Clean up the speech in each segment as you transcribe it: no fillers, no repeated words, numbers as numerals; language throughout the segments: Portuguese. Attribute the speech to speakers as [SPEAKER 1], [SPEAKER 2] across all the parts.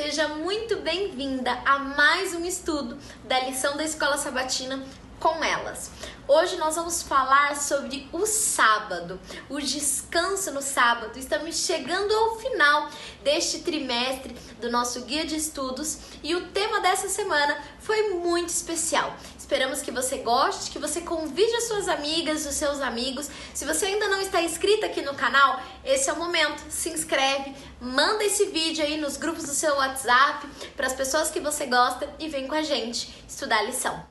[SPEAKER 1] Seja muito bem-vinda a mais um estudo da lição da Escola Sabatina com elas. Hoje nós vamos falar sobre o sábado, o descanso no sábado. Estamos chegando ao final deste trimestre do nosso guia de estudos e o tema dessa semana foi muito especial. Esperamos que você goste, que você convide as suas amigas, os seus amigos. Se você ainda não está inscrito aqui no canal, esse é o momento. Se inscreve, manda esse vídeo aí nos grupos do seu WhatsApp para as pessoas que você gosta e vem com a gente estudar a lição.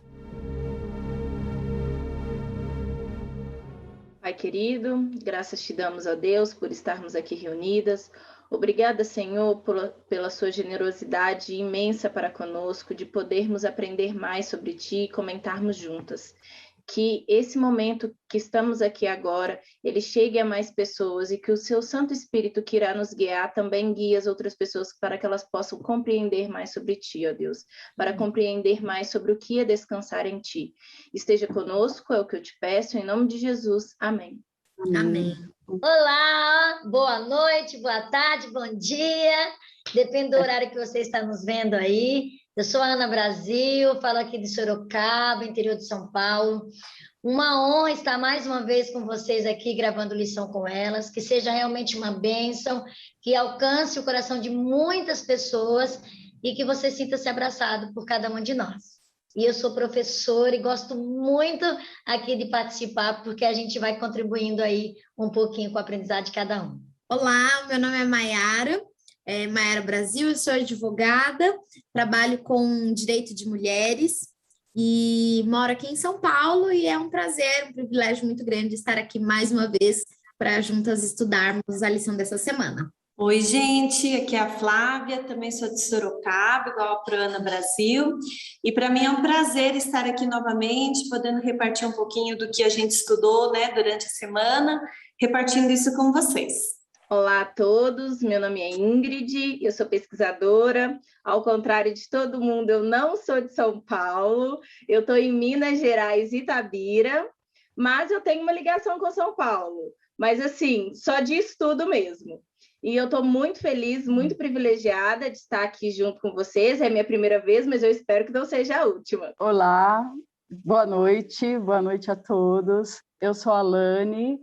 [SPEAKER 2] Pai querido, graças te damos a Deus por estarmos aqui reunidas. Obrigada, Senhor, pela sua generosidade imensa para conosco, de podermos aprender mais sobre Ti e comentarmos juntas. Que esse momento que estamos aqui agora, ele chegue a mais pessoas e que o Seu Santo Espírito que irá nos guiar também guie as outras pessoas para que elas possam compreender mais sobre Ti, ó Deus, para compreender mais sobre o que é descansar em Ti. Esteja conosco, é o que eu te peço, em nome de Jesus. Amém.
[SPEAKER 1] Amém.
[SPEAKER 3] Olá, boa noite, boa tarde, bom dia, depende do horário que você está nos vendo aí. Eu sou a Ana Brasil, falo aqui de Sorocaba, interior de São Paulo. Uma honra estar mais uma vez com vocês aqui, gravando lição com elas, que seja realmente uma bênção, que alcance o coração de muitas pessoas e que você sinta-se abraçado por cada um de nós. E eu sou professora e gosto muito aqui de participar, porque a gente vai contribuindo aí um pouquinho com o aprendizado de cada um.
[SPEAKER 4] Olá, meu nome é Maiara, Maiara Brasil, eu sou advogada, trabalho com direito de mulheres e moro aqui em São Paulo e é um prazer, um privilégio muito grande estar aqui mais uma vez para juntas estudarmos a lição dessa semana.
[SPEAKER 5] Oi, gente, aqui é a Flávia, também sou de Sorocaba, igual a Ana Brasil, e para mim é um prazer estar aqui novamente, podendo repartir um pouquinho do que a gente estudou, né, durante a semana, repartindo isso com vocês.
[SPEAKER 2] Olá a todos, meu nome é Ingrid, eu sou pesquisadora, ao contrário de todo mundo, eu não sou de São Paulo, eu estou em Minas Gerais, Itabira, mas eu tenho uma ligação com São Paulo, mas assim, só de estudo mesmo. E eu estou muito feliz, muito privilegiada de estar aqui junto com vocês. É a minha primeira vez, mas eu espero que não seja a última.
[SPEAKER 6] Olá, boa noite a todos. Eu sou a Lani,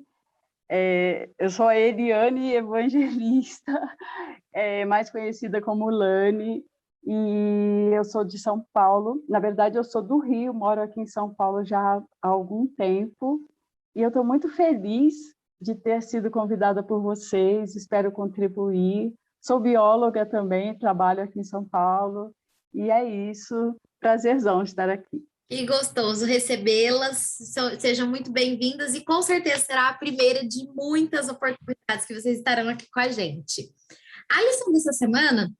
[SPEAKER 6] eu sou a Eliane Evangelista, mais conhecida como Lani, e eu sou de São Paulo. Na verdade, eu sou do Rio, moro aqui em São Paulo já há algum tempo, e eu estou muito feliz de ter sido convidada por vocês, espero contribuir. Sou bióloga também, trabalho aqui em São Paulo, e é isso, prazerzão estar aqui.
[SPEAKER 4] Que gostoso recebê-las, sejam muito bem-vindas e com certeza será a primeira de muitas oportunidades que vocês estarão aqui com a gente. A lição dessa semana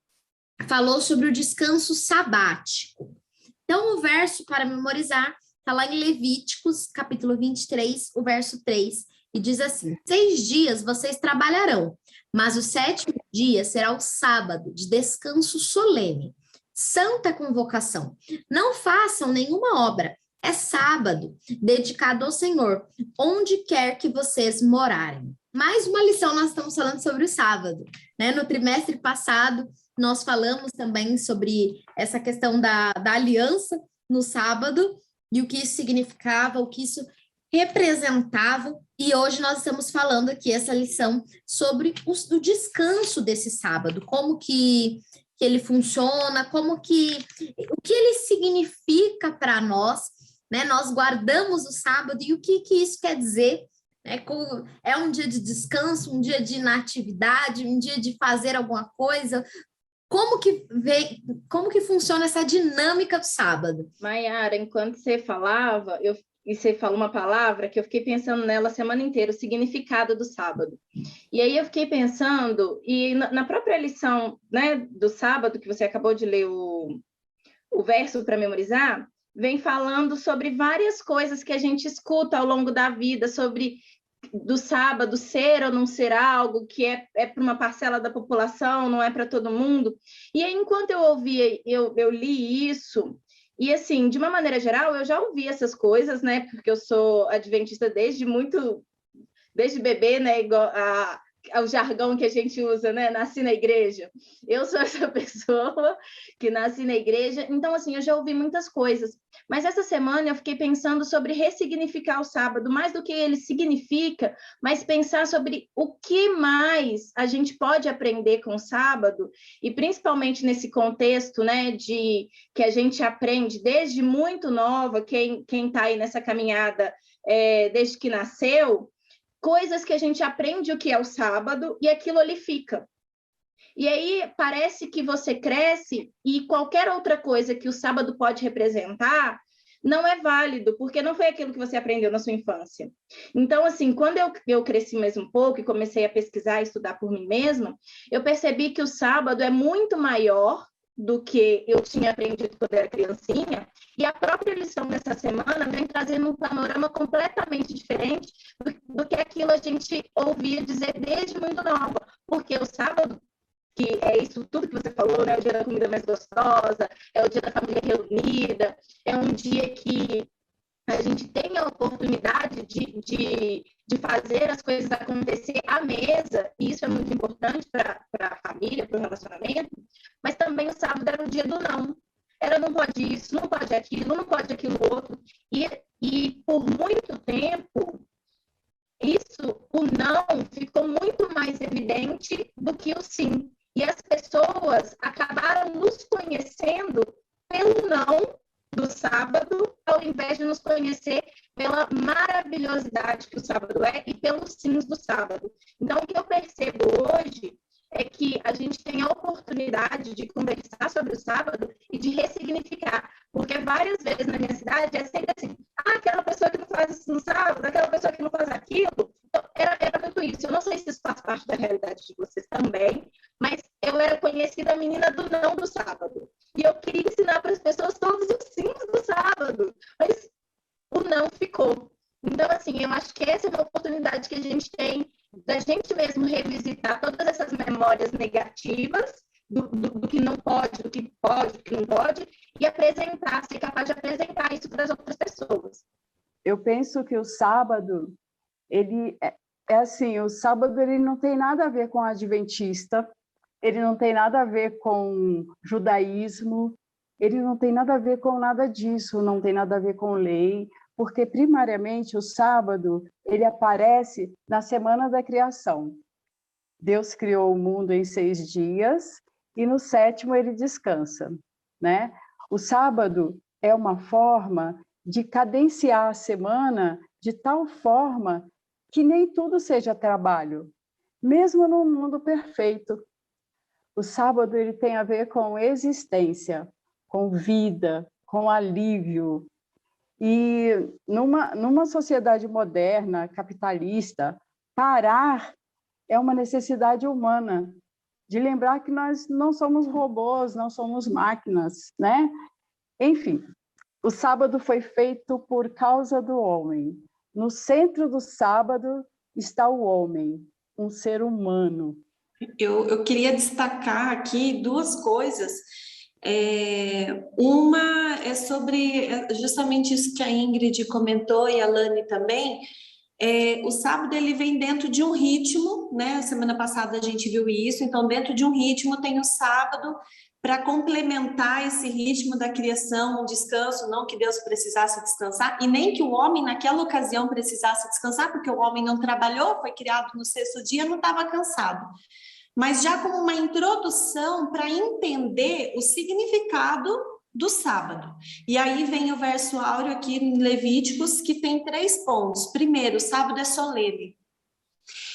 [SPEAKER 4] falou sobre o descanso sabático. Então, o verso para memorizar está lá em Levíticos, capítulo 23, o verso 3, e diz assim: 6 dias vocês trabalharão, mas o 7º dia será o sábado de descanso solene, santa convocação. Não façam nenhuma obra, é sábado, dedicado ao Senhor, onde quer que vocês morarem. Mais uma lição nós estamos falando sobre o sábado, né? No trimestre passado, nós falamos também sobre essa questão da aliança no sábado, e o que isso significava, o que isso representava, e hoje nós estamos falando aqui essa lição sobre o descanso desse sábado, como que ele funciona, o que ele significa para nós, né? Nós guardamos o sábado e o que isso quer dizer, né? É um dia de descanso, um dia de inatividade, um dia de fazer alguma coisa. Como que funciona essa dinâmica do sábado?
[SPEAKER 2] Maiara, enquanto você falava, e você falou uma palavra que eu fiquei pensando nela a semana inteira, o significado do sábado. E aí eu fiquei pensando, e na própria lição, né, do sábado, que você acabou de ler o verso para memorizar, vem falando sobre várias coisas que a gente escuta ao longo da vida, sobre do sábado ser ou não ser algo que é para uma parcela da população, não é para todo mundo. E aí, enquanto eu ouvia, eu li isso. E, assim, de uma maneira geral, eu já ouvi essas coisas, né? Porque eu sou adventista desde bebê, né? Igual o jargão que a gente usa, né? Nasci na igreja. Eu sou essa pessoa que nasci na igreja. Então, assim, eu já ouvi muitas coisas. Mas essa semana eu fiquei pensando sobre ressignificar o sábado, mais do que ele significa, mas pensar sobre o que mais a gente pode aprender com o sábado, e principalmente nesse contexto, né, de que a gente aprende desde muito nova, quem está aí nessa caminhada desde que nasceu, coisas que a gente aprende o que é o sábado e aquilo ali fica. E aí parece que você cresce e qualquer outra coisa que o sábado pode representar não é válido, porque não foi aquilo que você aprendeu na sua infância. Então, assim, quando eu cresci mais um pouco e comecei a pesquisar e estudar por mim mesma, eu percebi que o sábado é muito maior do que eu tinha aprendido quando era criancinha, e a própria lição dessa semana vem trazendo um panorama completamente diferente do que aquilo a gente ouvia dizer desde muito nova, porque o sábado, que é isso tudo que você falou, né? O dia da comida mais gostosa, é o dia da família reunida, é um dia que a gente tem a oportunidade de fazer as coisas acontecer à mesa, e isso é muito importante para a família, para o relacionamento, mas também o sábado era o dia do não. Era não pode isso, não pode aquilo, não pode aquilo outro. E por muito tempo, o não ficou muito mais evidente do que o sim. E as pessoas acabaram nos conhecendo pelo não do sábado, ao invés de nos conhecer pela maravilhosidade que o sábado é e pelos sims do sábado. Então, o que eu percebo hoje é que a gente tem a oportunidade de conversar sobre o sábado e de ressignificar, porque várias vezes na minha cidade é sempre assim, aquela pessoa que não faz isso no sábado, aquela pessoa que não faz aquilo. Então, era muito isso. Eu não sei se isso faz parte da realidade de vocês também, mas eu era conhecida a menina do não do sábado. E eu queria ensinar para as pessoas todos os sims do sábado, mas o não ficou. Então, assim, eu acho que essa é uma oportunidade que a gente tem da gente mesmo revisitar todas essas memórias negativas do que não pode, do que pode, do que não pode, e apresentar, ser capaz de apresentar isso para as outras pessoas.
[SPEAKER 6] Eu penso que o sábado, ele é assim, o sábado ele não tem nada a ver com adventista, ele não tem nada a ver com judaísmo, ele não tem nada a ver com nada disso, não tem nada a ver com lei, porque primariamente o sábado ele aparece na semana da criação. Deus criou o mundo em 6 dias e no 7º ele descansa, né? O sábado é uma forma de cadenciar a semana de tal forma que nem tudo seja trabalho, mesmo no mundo perfeito. O sábado ele tem a ver com existência, com vida, com alívio. E numa sociedade moderna, capitalista, parar é uma necessidade humana, de lembrar que nós não somos robôs, não somos máquinas, né? Enfim, o sábado foi feito por causa do homem. No centro do sábado está o homem, um ser humano.
[SPEAKER 5] Eu queria destacar aqui 2 coisas. Uma é sobre justamente isso que a Ingrid comentou e a Lani também. O sábado ele vem dentro de um ritmo, né? Semana passada a gente viu isso, então dentro de um ritmo tem o sábado para complementar esse ritmo da criação, um descanso, não que Deus precisasse descansar, e nem que o homem naquela ocasião precisasse descansar, porque o homem não trabalhou, foi criado no 6º dia, não estava cansado. Mas já como uma introdução para entender o significado do sábado. E aí vem o verso áureo aqui em Levíticos, que tem 3 pontos. Primeiro, o sábado é solene.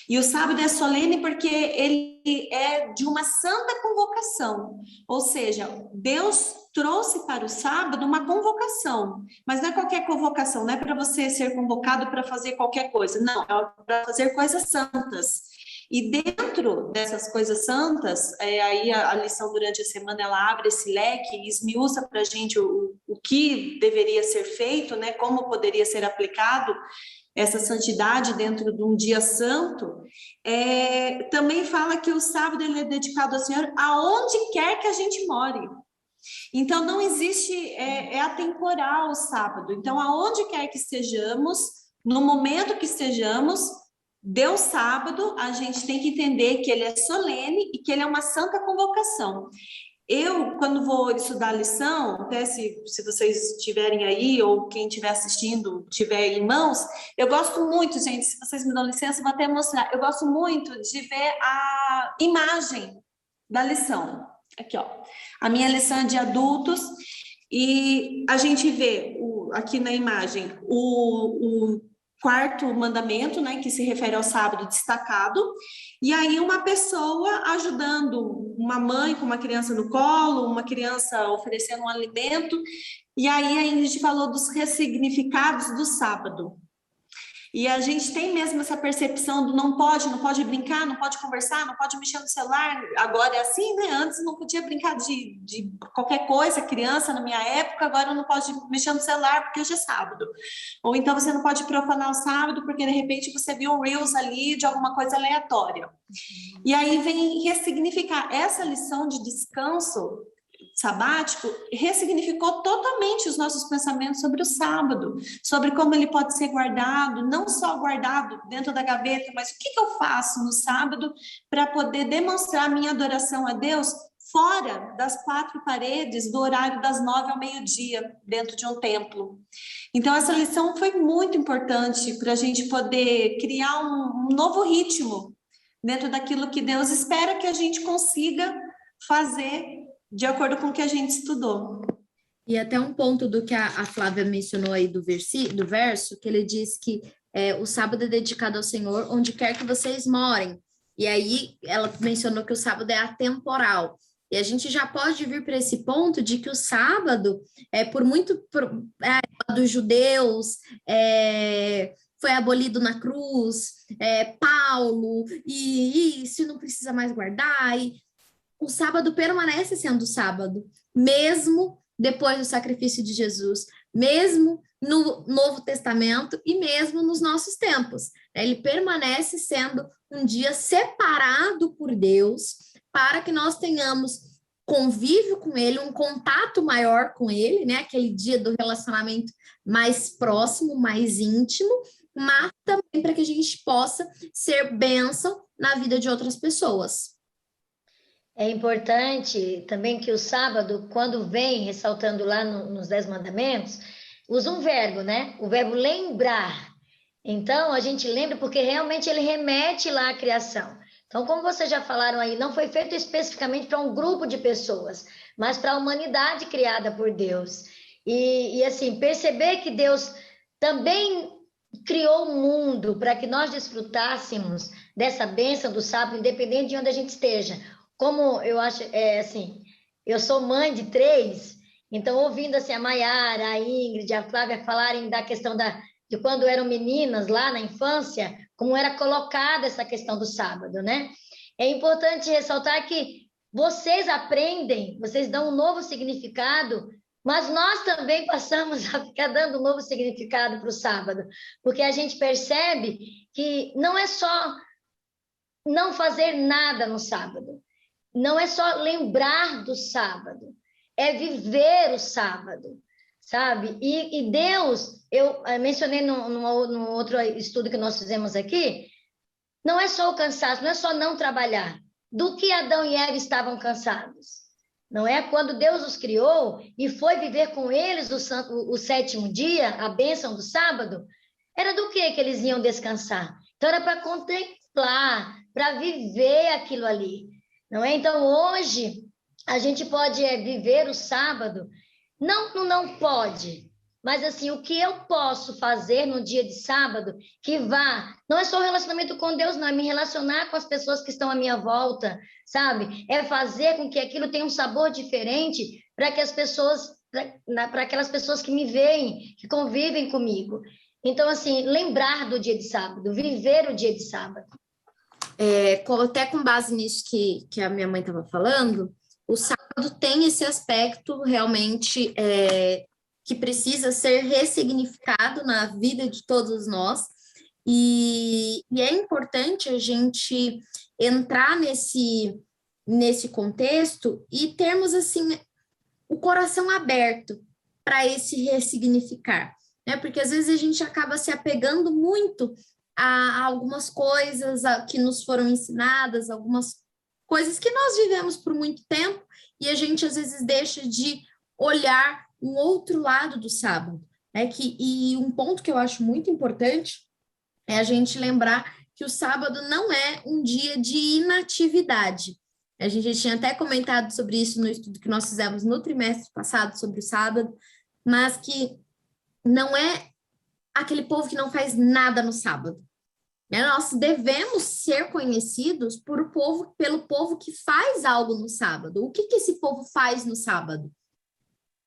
[SPEAKER 5] E o sábado é solene porque ele é de uma santa convocação. Ou seja, Deus trouxe para o sábado uma convocação. Mas não é qualquer convocação, não é para você ser convocado para fazer qualquer coisa. Não, é para fazer coisas santas. E dentro dessas coisas santas, aí a lição durante a semana ela abre esse leque e esmiuça para a gente o que deveria ser feito, né? Como poderia ser aplicado essa santidade dentro de um dia santo. Também fala que o sábado ele é dedicado ao Senhor aonde quer que a gente more. Então não existe, atemporal o sábado. Então aonde quer que estejamos, no momento que estejamos, deu sábado, a gente tem que entender que ele é solene e que ele é uma santa convocação. Eu, quando vou estudar a lição, até se vocês estiverem aí, ou quem estiver assistindo tiver em mãos, eu gosto muito, gente, se vocês me dão licença, eu vou até mostrar, eu gosto muito de ver a imagem da lição. Aqui, ó, a minha lição é de adultos, e a gente vê aqui na imagem o quarto mandamento, né, que se refere ao sábado destacado, e aí uma pessoa ajudando, uma mãe com uma criança no colo, uma criança oferecendo um alimento, e aí a gente falou dos ressignificados do sábado. E a gente tem mesmo essa percepção do não pode brincar, não pode conversar, não pode mexer no celular. Agora é assim, né? Antes não podia brincar de qualquer coisa, criança na minha época, agora não pode mexer no celular porque hoje é sábado. Ou então você não pode profanar o sábado porque de repente você viu um Reels ali de alguma coisa aleatória. E aí vem ressignificar essa lição de descanso sabático, ressignificou totalmente os nossos pensamentos sobre o sábado, sobre como ele pode ser guardado, não só guardado dentro da gaveta, mas o que eu faço no sábado para poder demonstrar a minha adoração a Deus fora das 4 paredes do horário das 9 ao meio-dia, dentro de um templo. Então, essa lição foi muito importante para a gente poder criar um novo ritmo dentro daquilo que Deus espera que a gente consiga fazer de acordo com o que a gente estudou.
[SPEAKER 4] E até um ponto do que a Flávia mencionou aí do verso, que ele diz que o sábado é dedicado ao Senhor onde quer que vocês morem. E aí ela mencionou que o sábado é atemporal. E a gente já pode vir para esse ponto de que o sábado, dos judeus, foi abolido na cruz, Paulo, e isso não precisa mais guardar, o sábado permanece sendo sábado, mesmo depois do sacrifício de Jesus, mesmo no Novo Testamento e mesmo nos nossos tempos. Ele permanece sendo um dia separado por Deus para que nós tenhamos convívio com Ele, um contato maior com Ele, né? Aquele dia do relacionamento mais próximo, mais íntimo, mas também para que a gente possa ser bênção na vida de outras pessoas.
[SPEAKER 3] É importante também que o sábado, quando vem, ressaltando lá nos 10 mandamentos, usa um verbo, né? O verbo lembrar. Então, a gente lembra porque realmente ele remete lá à criação. Então, como vocês já falaram aí, não foi feito especificamente para um grupo de pessoas, mas para a humanidade criada por Deus. E assim, perceber que Deus também criou o mundo para que nós desfrutássemos dessa bênção do sábado, independente de onde a gente esteja. Como eu acho, assim, eu sou mãe de 3, então ouvindo assim a Maiara, a Ingrid, a Flávia falarem da questão de quando eram meninas lá na infância, como era colocada essa questão do sábado, né? É importante ressaltar que vocês aprendem, vocês dão um novo significado, mas nós também passamos a ficar dando um novo significado para o sábado, porque a gente percebe que não é só não fazer nada no sábado, não é só lembrar do sábado, é viver o sábado, sabe? E Deus, eu mencionei no outro estudo que nós fizemos aqui, não é só o cansaço, não é só não trabalhar. Do que Adão e Eva estavam cansados? Não é? Quando Deus os criou e foi viver com eles o 7º dia, a bênção do sábado, era do que eles iam descansar? Então era para contemplar, para viver aquilo ali. Não é? Então, hoje, a gente pode viver o sábado, não pode, mas assim, o que eu posso fazer no dia de sábado, que não é só o relacionamento com Deus, não, é me relacionar com as pessoas que estão à minha volta, sabe? É fazer com que aquilo tenha um sabor diferente para que as pessoas, para aquelas pessoas que me veem, que convivem comigo. Então, assim, lembrar do dia de sábado, viver o dia de sábado.
[SPEAKER 4] Até com base nisso que a minha mãe estava falando, o sábado tem esse aspecto realmente que precisa ser ressignificado na vida de todos nós, e é importante a gente entrar nesse contexto e termos assim o coração aberto para esse ressignificar, né? Porque às vezes a gente acaba se apegando muito a algumas coisas que nos foram ensinadas, algumas coisas que nós vivemos por muito tempo, e a gente às vezes deixa de olhar um outro lado do sábado, né? E um ponto que eu acho muito importante é a gente lembrar que o sábado não é um dia de inatividade. A gente tinha até comentado sobre isso no estudo que nós fizemos no trimestre passado sobre o sábado, mas que não é aquele povo que não faz nada no sábado. Nós devemos ser conhecidos pelo povo que faz algo no sábado. O que esse povo faz no sábado?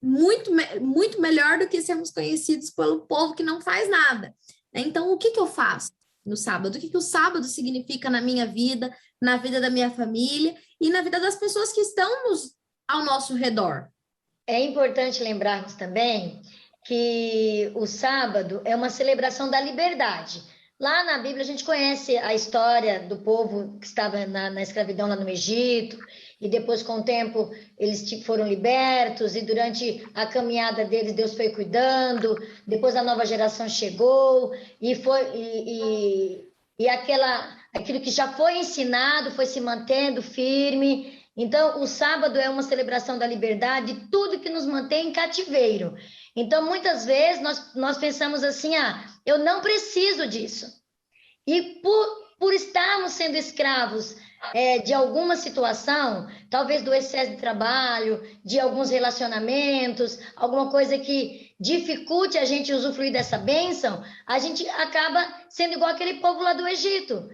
[SPEAKER 4] Muito melhor do que sermos conhecidos pelo povo que não faz nada. Então, o que eu faço no sábado? O que o sábado significa na minha vida, na vida da minha família e na vida das pessoas que estão ao nosso redor?
[SPEAKER 3] É importante lembrarmos também que o sábado é uma celebração da liberdade. Lá na Bíblia a gente conhece a história do povo que estava na escravidão lá no Egito, e depois com o tempo eles foram libertos, e durante a caminhada deles Deus foi cuidando, depois a nova geração chegou, e aquilo que já foi ensinado foi se mantendo firme. Então o sábado é uma celebração da liberdade, tudo que nos mantém em cativeiro. Então, muitas vezes, nós pensamos assim, eu não preciso disso. E por estarmos sendo escravos de alguma situação, talvez do excesso de trabalho, de alguns relacionamentos, alguma coisa que dificulte a gente usufruir dessa bênção, a gente acaba sendo igual aquele povo lá do Egito.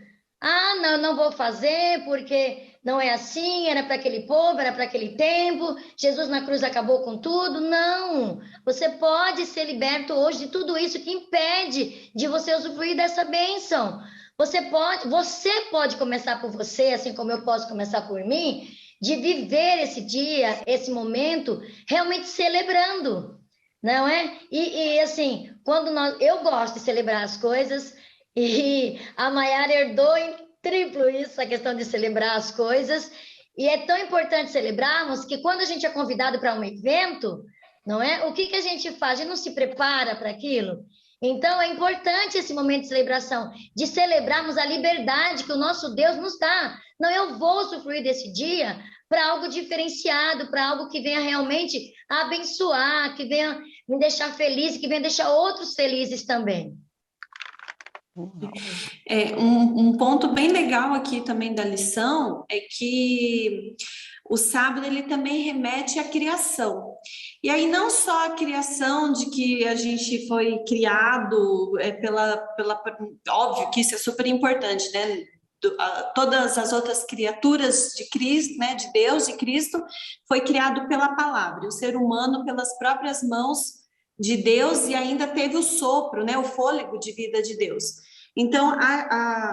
[SPEAKER 3] Não vou fazer porque não é assim, era para aquele povo, era para aquele tempo, Jesus na cruz acabou com tudo. Não, você pode ser liberto hoje de tudo isso que impede de você usufruir dessa bênção. Você pode começar por você, assim como eu posso começar por mim, de viver esse dia, esse momento, realmente celebrando, não é? E assim, eu gosto de celebrar as coisas, e a Maiara herdou em triplo isso, a questão de celebrar as coisas, e é tão importante celebrarmos que quando a gente é convidado para um evento, não é? O que a gente faz? A gente não se prepara para aquilo? Então, é importante esse momento de celebração, de celebrarmos a liberdade que o nosso Deus nos dá. Não, eu vou usufruir desse dia para algo diferenciado, para algo que venha realmente abençoar, que venha me deixar feliz, que venha deixar outros felizes também.
[SPEAKER 5] Um ponto bem legal aqui também da lição é que o sábado ele também remete à criação. E aí não só a criação de que a gente foi criado óbvio que isso é super importante, né? Todas as outras criaturas de Cristo, né, de Deus, de Cristo, foi criado pela palavra. O ser humano pelas próprias mãos de Deus, e ainda teve o sopro, né, o fôlego de vida de Deus. Então,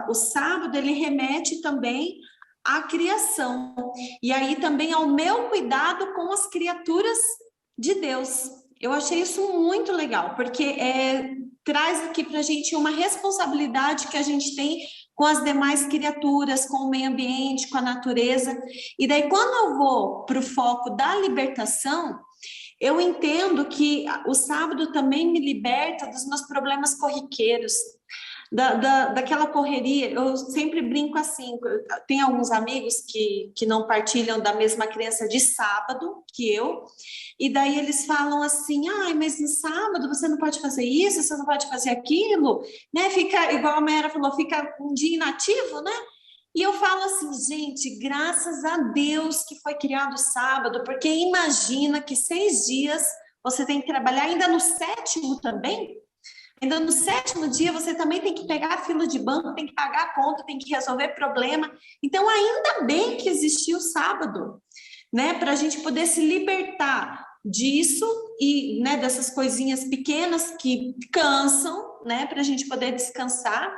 [SPEAKER 5] o sábado, ele remete também à criação, e aí também ao meu cuidado com as criaturas de Deus. Eu achei isso muito legal, porque traz aqui para a gente uma responsabilidade que a gente tem com as demais criaturas, com o meio ambiente, com a natureza. E daí, quando eu vou para o foco da libertação, eu entendo que o sábado também me liberta dos meus problemas corriqueiros, daquela correria. Eu sempre brinco assim, tem alguns amigos que não partilham da mesma crença de sábado que eu, e daí eles falam assim, mas no sábado você não pode fazer isso, você não pode fazer aquilo, né? Fica, igual a Mayara falou, fica um dia inativo, né? E eu falo assim, gente, graças a Deus que foi criado o sábado, porque imagina que 6 dias você tem que trabalhar, ainda no 7º também. Ainda no 7º dia você também tem que pegar a fila de banco, tem que pagar a conta, tem que resolver problema. Então, ainda bem que existiu o sábado, né? Para a gente poder se libertar disso e, né, dessas coisinhas pequenas que cansam, né? Para a gente poder descansar.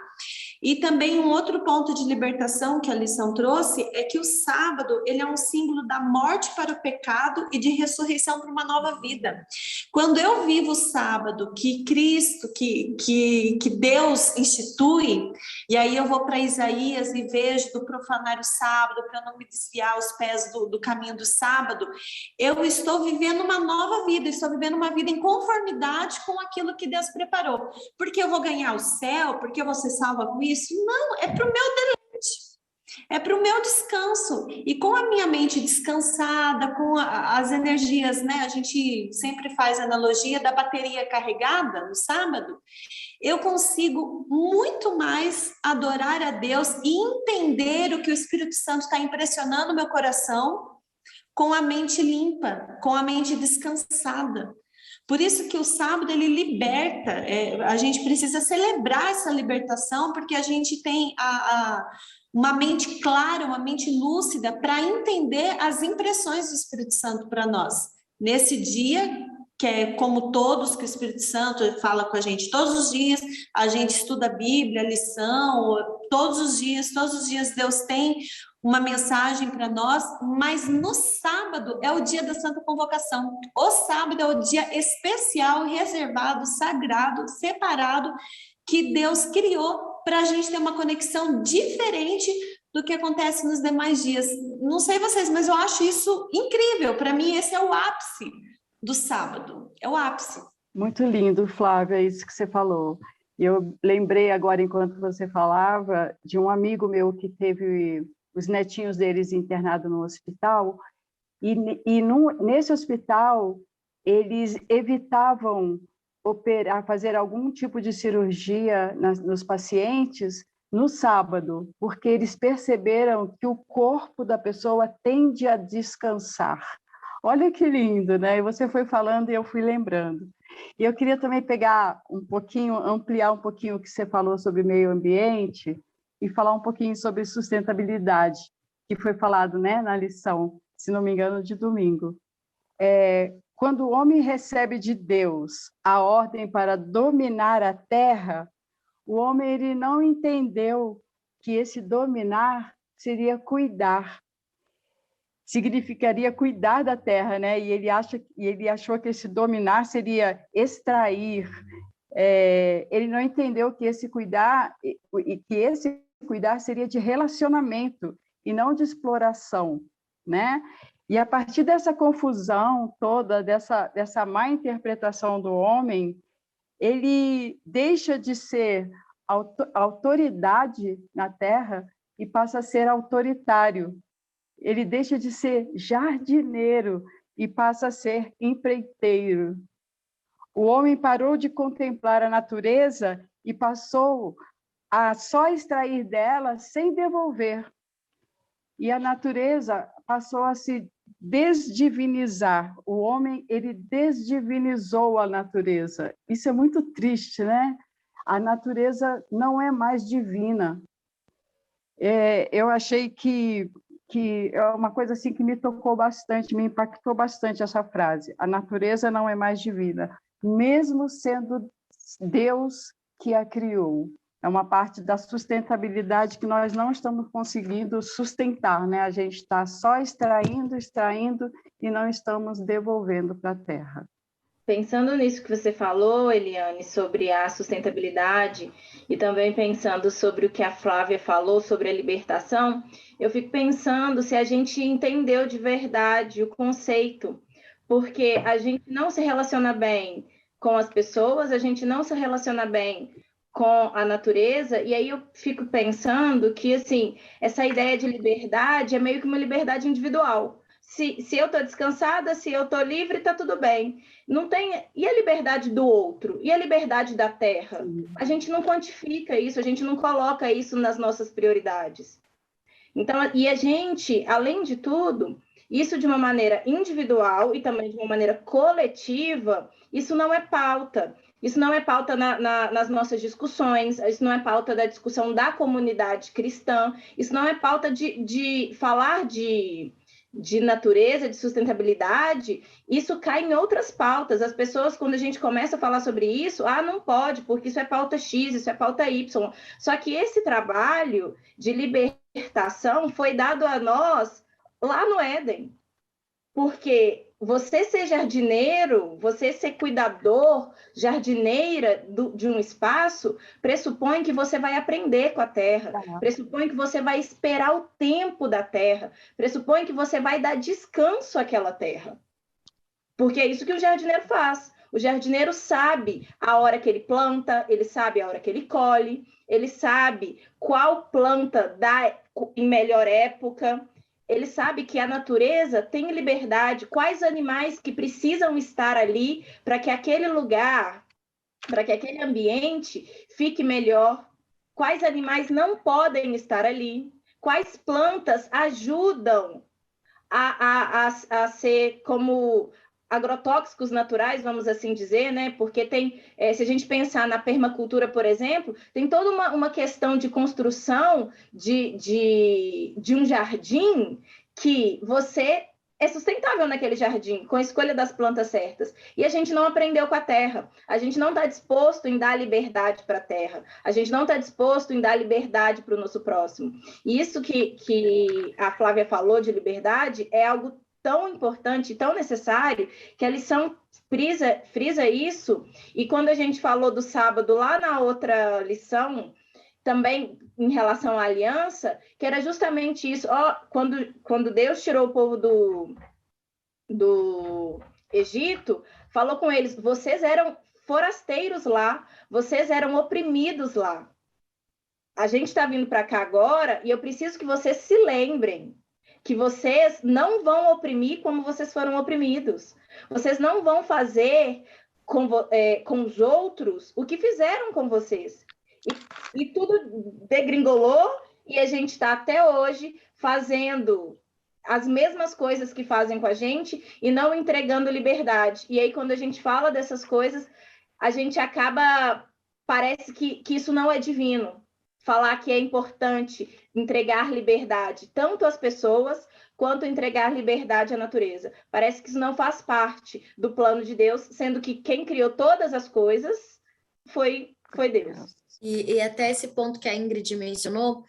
[SPEAKER 5] E também um outro ponto de libertação que a lição trouxe é que o sábado, ele é um símbolo da morte para o pecado e de ressurreição para uma nova vida. Quando eu vivo o sábado que Cristo, que Deus institui, e aí eu vou para Isaías e vejo do profanar o sábado, para não me desviar os pés do caminho do sábado, eu estou vivendo uma nova vida, estou vivendo uma vida em conformidade com aquilo que Deus preparou. Porque eu vou ganhar o céu, porque eu vou ser salva com isso? Não, é para o meu deleite. É para o meu descanso. E com a minha mente descansada, com as energias, né? A gente sempre faz a analogia da bateria carregada no sábado. Eu consigo muito mais adorar a Deus e entender o que o Espírito Santo está impressionando o meu coração com a mente limpa, com a mente descansada. Por isso que o sábado, ele liberta, a gente precisa celebrar essa libertação, porque a gente tem uma mente clara, uma mente lúcida, para entender as impressões do Espírito Santo para nós. Nesse dia, que é como todos, que o Espírito Santo fala com a gente todos os dias, a gente estuda a Bíblia, a lição, todos os dias Deus tem uma mensagem para nós, mas no sábado é o dia da Santa Convocação. O sábado é o dia especial, reservado, sagrado, separado, que Deus criou para a gente ter uma conexão diferente do que acontece nos demais dias. Não sei vocês, mas eu acho isso incrível. Para mim, esse é o ápice do sábado. É o ápice.
[SPEAKER 6] Muito lindo, Flávia, isso que você falou. Eu lembrei agora, enquanto você falava, de um amigo meu que teve os netinhos deles internados no hospital, e nesse hospital eles evitavam fazer algum tipo de cirurgia nos pacientes no sábado, porque eles perceberam que o corpo da pessoa tende a descansar. Olha que lindo, né? E você foi falando e eu fui lembrando. E eu queria também pegar um pouquinho, ampliar um pouquinho o que você falou sobre meio ambiente e falar um pouquinho sobre sustentabilidade, que foi falado, né, na lição, se não me engano, de domingo. Quando o homem recebe de Deus a ordem para dominar a terra, o homem ele não entendeu que esse dominar seria cuidar. Significaria cuidar da terra, né? E ele achou que esse dominar seria extrair. Ele não entendeu que esse cuidar seria de relacionamento e não de exploração, né? E a partir dessa confusão toda, dessa má interpretação do homem, ele deixa de ser autoridade na terra e passa a ser autoritário. Ele deixa de ser jardineiro e passa a ser empreiteiro. O homem parou de contemplar a natureza e passou a só extrair dela sem devolver. E a natureza passou a se desdivinizar. O homem, ele desdivinizou a natureza. Isso é muito triste, né? A natureza não é mais divina. Eu achei que é uma coisa assim que me tocou bastante, me impactou bastante essa frase. A natureza não é mais divina, mesmo sendo Deus que a criou. É uma parte da sustentabilidade que nós não estamos conseguindo sustentar, né? A gente está só extraindo e não estamos devolvendo para a terra.
[SPEAKER 2] Pensando nisso que você falou, Eliane, sobre a sustentabilidade e também pensando sobre o que a Flávia falou sobre a libertação, eu fico pensando se a gente entendeu de verdade o conceito, porque a gente não se relaciona bem com as pessoas, a gente não se relaciona bem com a natureza, e aí eu fico pensando que, assim, essa ideia de liberdade é meio que uma liberdade individual. Se eu estou descansada, se eu estou livre, está tudo bem. Não tem... E a liberdade do outro? E a liberdade da terra? A gente não quantifica isso, a gente não coloca isso nas nossas prioridades. Então, e a gente, além de tudo, isso de uma maneira individual e também de uma maneira coletiva, isso não é pauta. Isso não é pauta nas nossas discussões, isso não é pauta da discussão da comunidade cristã, isso não é pauta de falar de de natureza, de sustentabilidade, isso cai em outras pautas. As pessoas, quando a gente começa a falar sobre isso, não pode, porque isso é pauta X, isso é pauta Y. Só que esse trabalho de libertação foi dado a nós lá no Éden. Porque você ser jardineiro, você ser cuidador, jardineira de um espaço, pressupõe que você vai aprender com a terra, pressupõe que você vai esperar o tempo da terra, pressupõe que você vai dar descanso àquela terra. Porque é isso que o jardineiro faz. O jardineiro sabe a hora que ele planta, ele sabe a hora que ele colhe, ele sabe qual planta dá em melhor época. Ele sabe que a natureza tem liberdade, quais animais que precisam estar ali para que aquele lugar, para que aquele ambiente fique melhor, quais animais não podem estar ali, quais plantas ajudam a ser como agrotóxicos naturais, vamos assim dizer, né? Porque tem, se a gente pensar na permacultura, por exemplo, tem toda uma questão de construção de um jardim que você é sustentável naquele jardim, com a escolha das plantas certas. E a gente não aprendeu com a terra. A gente não está disposto em dar liberdade para a terra. A gente não está disposto em dar liberdade para o nosso próximo. E isso que a Flávia falou de liberdade é algo tão importante, tão necessário, que a lição frisa isso. E quando a gente falou do sábado lá na outra lição, também em relação à aliança, que era justamente isso, quando Deus tirou o povo do Egito, falou com eles, vocês eram forasteiros lá, vocês eram oprimidos lá. A gente está vindo para cá agora e eu preciso que vocês se lembrem que vocês não vão oprimir como vocês foram oprimidos. Vocês não vão fazer com os outros o que fizeram com vocês. E tudo degringolou e a gente está até hoje fazendo as mesmas coisas que fazem com a gente e não entregando liberdade. E aí, quando a gente fala dessas coisas, a gente acaba... Parece que isso não é divino. Falar que é importante entregar liberdade tanto às pessoas quanto entregar liberdade à natureza. Parece que isso não faz parte do plano de Deus, sendo que quem criou todas as coisas foi Deus.
[SPEAKER 4] E até esse ponto que a Ingrid mencionou,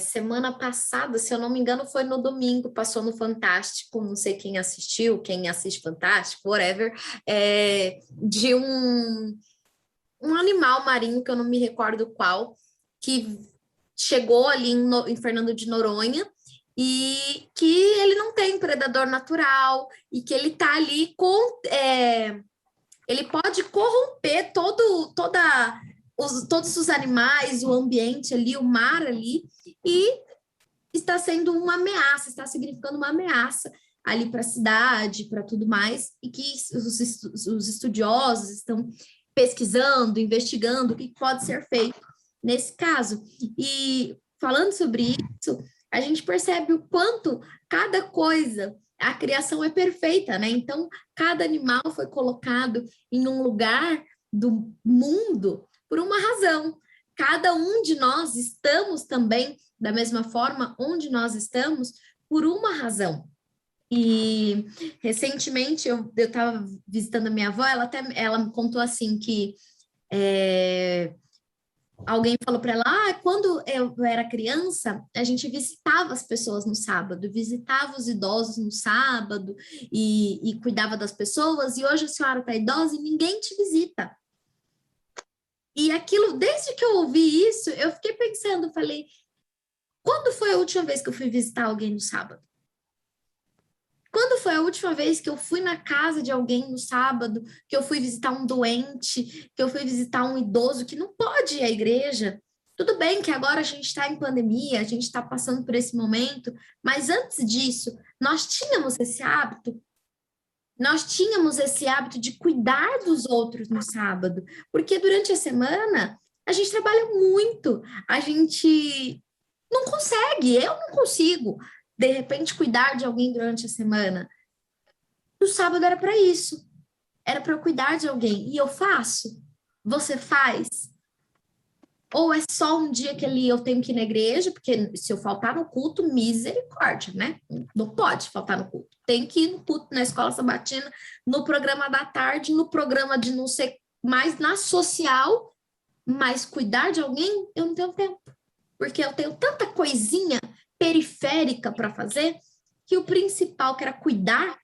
[SPEAKER 4] semana passada, se eu não me engano, foi no domingo, passou no Fantástico, não sei quem assistiu, quem assiste Fantástico, whatever, de um animal marinho, que eu não me recordo qual, que chegou ali em Fernando de Noronha, e que ele não tem predador natural, e que ele está ali ele pode corromper todos os animais, o ambiente ali, o mar ali, e está sendo uma ameaça, está significando uma ameaça ali para a cidade, para tudo mais, e que os estudiosos estão pesquisando, investigando o que pode ser feito nesse caso. E falando sobre isso, a gente percebe o quanto cada coisa, a criação é perfeita, né? Então, cada animal foi colocado em um lugar do mundo por uma razão. Cada um de nós estamos também, da mesma forma, onde nós estamos, por uma razão. E recentemente eu estava visitando a minha avó, ela me contou assim que alguém falou para ela, quando eu era criança, a gente visitava as pessoas no sábado, visitava os idosos no sábado e cuidava das pessoas, e hoje a senhora está idosa e ninguém te visita. E aquilo, desde que eu ouvi isso, eu fiquei pensando, falei, quando foi a última vez que eu fui visitar alguém no sábado? Quando foi a última vez que eu fui na casa de alguém no sábado, que eu fui visitar um doente, que eu fui visitar um idoso que não pode ir à igreja? Tudo bem que agora a gente está em pandemia, a gente está passando por esse momento, mas antes disso, nós tínhamos esse hábito. Nós tínhamos esse hábito de cuidar dos outros no sábado, porque durante a semana a gente trabalha muito, a gente não consegue, eu não consigo, de repente, cuidar de alguém durante a semana. O sábado era para isso, era para eu cuidar de alguém, e eu faço, você faz. Ou é só um dia que ali eu tenho que ir na igreja, porque se eu faltar no culto, misericórdia, né? Não pode faltar no culto. Tem que ir no culto, na escola sabatina, no programa da tarde, no programa de não sei mais, na social, mas cuidar de alguém, eu não tenho tempo. Porque eu tenho tanta coisinha periférica para fazer, que o principal, que era cuidar,